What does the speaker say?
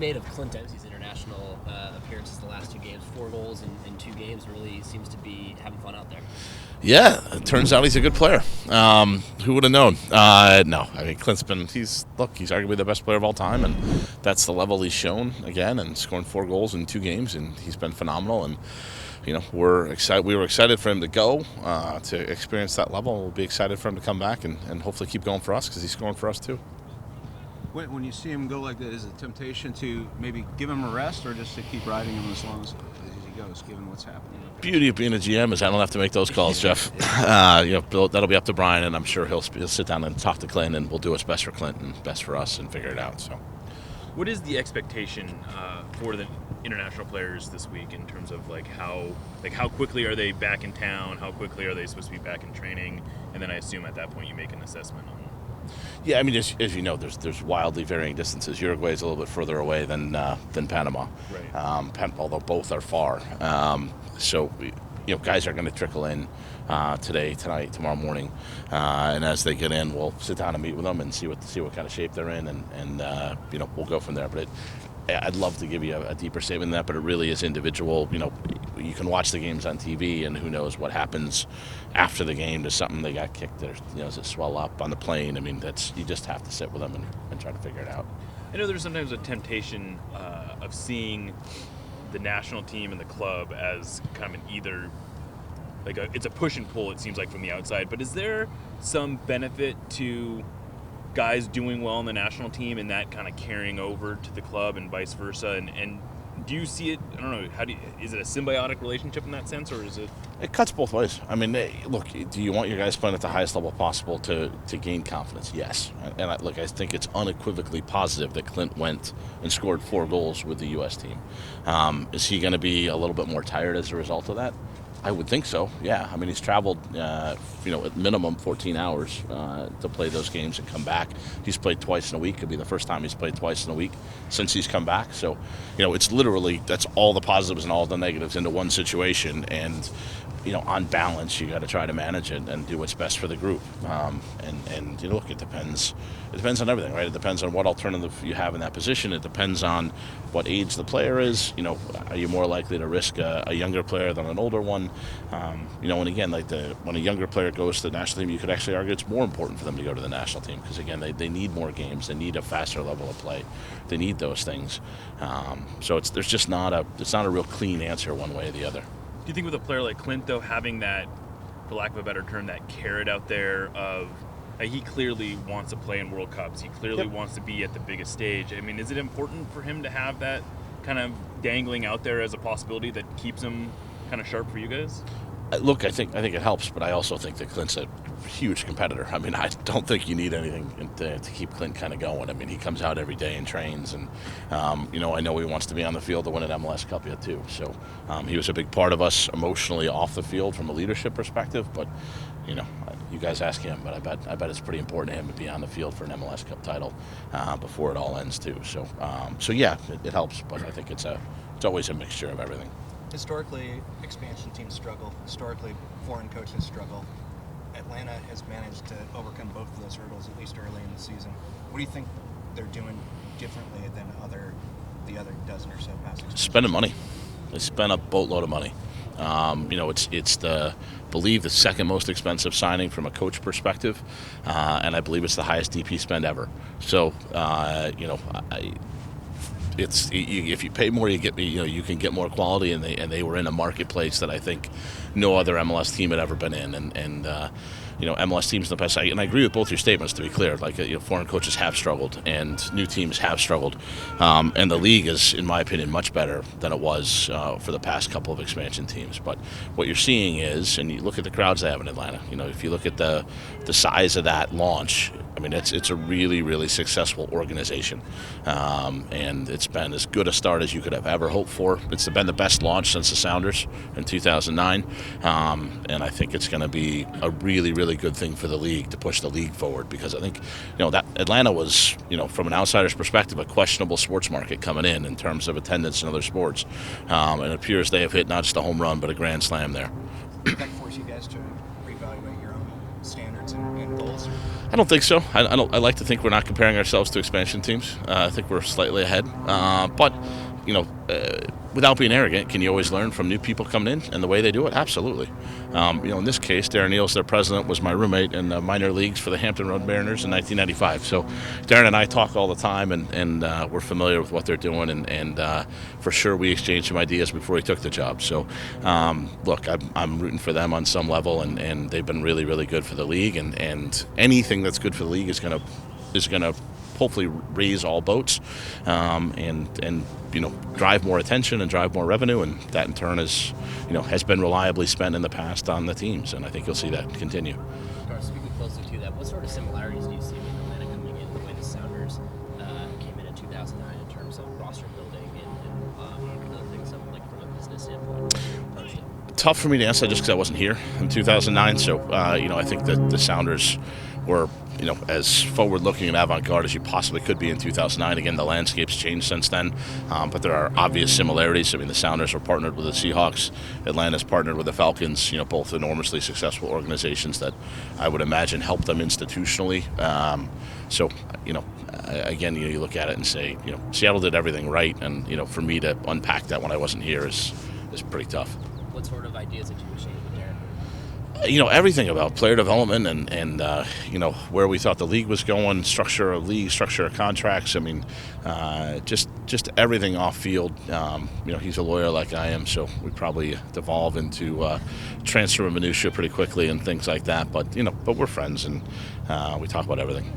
made of Clint Dempsey's international appearances the last 2 games? 4 goals in 2 games. Really seems to be having fun out there. Yeah, it turns out he's a good player. Who would have known? No, I mean Clint's he's arguably the best player of all time, and that's the level he's shown again, and scoring 4 goals in 2 games, and he's been phenomenal. And we were excited for him to go to experience that level. We'll be excited for him to come back and hopefully keep going for us because he's scoring for us too. When you see him go like that, is it a temptation to maybe give him a rest or just to keep riding him as long as he goes, given what's happening? Beauty of being a GM is I don't have to make those calls, Jeff. That'll be up to Brian, and I'm sure he'll sit down and talk to Clint, and we'll do what's best for Clint and best for us and figure it out. So, what is the expectation for the international players this week in terms of how quickly are they back in town? How quickly are they supposed to be back in training? And then I assume at that point you make an assessment on. Yeah, I mean, as you know, there's wildly varying distances. Uruguay is a little bit further away than Panama, right. Although both are far. So, guys are going to trickle in today, tonight, tomorrow morning, and as they get in, we'll sit down and meet with them and see what kind of shape they're in, and we'll go from there. But I'd love to give you a deeper statement than that, but it really is individual. You can watch the games on TV, and who knows what happens after the game. Does something they got kicked? Does it swell up on the plane? I mean, you just have to sit with them and try to figure it out. I know there's sometimes a temptation of seeing the national team and the club as kind of an either, it's a push and pull, it seems like, from the outside. But is there some benefit to guys doing well on the national team and that kind of carrying over to the club and vice versa? And do you see it, I don't know, is it a symbiotic relationship in that sense, or is it? It cuts both ways. I mean, look, do you want your guys playing at the highest level possible to gain confidence? Yes. And I think it's unequivocally positive that Clint went and scored 4 goals with the U.S. team. Is he going to be a little bit more tired as a result of that? I would think so, yeah. I mean, he's traveled, at minimum 14 hours to play those games and come back. He's played twice in a week. It'll be the first time he's played twice in a week since he's come back. So, it's literally, that's all the positives and all the negatives into one situation. And, on balance, you got to try to manage it and do what's best for the group. Look, it depends. It depends on everything, right? It depends on what alternative you have in that position. It depends on what age the player is. Are you more likely to risk a younger player than an older one? And again, when a younger player goes to the national team, you could actually argue it's more important for them to go to the national team because, again, they need more games. They need a faster level of play. They need those things. So there's just not a real clean answer one way or the other. Do you think with a player like Clint, though, having that, for lack of a better term, that carrot out there of he clearly wants to play in World Cups. He clearly wants to be at the biggest stage. I mean, is it important for him to have that kind of dangling out there as a possibility that keeps him kind of sharp for you guys? Look, I think it helps, but I also think that Clint's a huge competitor. I mean, I don't think you need anything to keep Clint kind of going. I mean, he comes out every day and trains, and I know he wants to be on the field to win an MLS Cup yet too. So he was a big part of us emotionally off the field from a leadership perspective. But you guys ask him, but I bet it's pretty important to him to be on the field for an MLS Cup title before it all ends too. So yeah, it helps, but I think it's always a mixture of everything. Historically, expansion teams struggle. Historically, foreign coaches struggle. Atlanta has managed to overcome both of those hurdles, at least early in the season. What do you think they're doing differently than the other dozen or so past expansions? Spending money. They spent a boatload of money. It's believe the second most expensive signing from a coach perspective, and I believe it's the highest DP spend ever. So, if you pay more, you can get more quality, and they were in a marketplace that I think no other MLS team had ever been in, and MLS teams in the past. And I agree with both your statements. To be clear, foreign coaches have struggled, and new teams have struggled, and the league is, in my opinion, much better than it was for the past couple of expansion teams. But what you're seeing is, and you look at the crowds they have in Atlanta. If you look at the size of that launch. I mean, it's a really, really successful organization, and it's been as good a start as you could have ever hoped for. It's been the best launch since the Sounders in 2009, and I think it's going to be a really, really good thing for the league to push the league forward, because I think, that Atlanta was, from an outsider's perspective, a questionable sports market coming in terms of attendance in other sports, and it appears they have hit not just a home run but a grand slam there. Did that force you guys to reevaluate your own standards and goals? I don't think so. I like to think we're not comparing ourselves to expansion teams. I think we're slightly ahead. But, without being arrogant, can you always learn from new people coming in and the way they do it? Absolutely. In this case, Darren Neals, their president, was my roommate in the minor leagues for the Hampton Road Mariners in 1995. So Darren and I talk all the time, and we're familiar with what they're doing, and for sure we exchanged some ideas before he took the job. So, look, I'm rooting for them on some level, and they've been really, really good for the league, and anything that's good for the league is going to hopefully raise all boats, and drive more attention and drive more revenue, and that in turn has been reliably spent in the past on the teams, and I think you'll see that continue. Garth, speaking closely to that, what sort of similarities do you see with Atlanta coming in, the way the Sounders came in 2009 in terms of roster building and other things, like from a business standpoint? Tough for me to answer just because I wasn't here in 2009. So, I think that the Sounders were, as forward-looking and avant-garde as you possibly could be in 2009. Again, the landscape's changed since then, but there are obvious similarities. I mean, the Sounders were partnered with the Seahawks. Atlanta's partnered with the Falcons, both enormously successful organizations that I would imagine helped them institutionally. So, again, you look at it and say, Seattle did everything right, and, for me to unpack that when I wasn't here is pretty tough. What sort of ideas did you exchange with Darren? Everything about player development and where we thought the league was going, structure of league, structure of contracts. I mean, just everything off field. He's a lawyer like I am, so we probably devolve into transfer of minutia pretty quickly and things like that. But we're friends, and we talk about everything.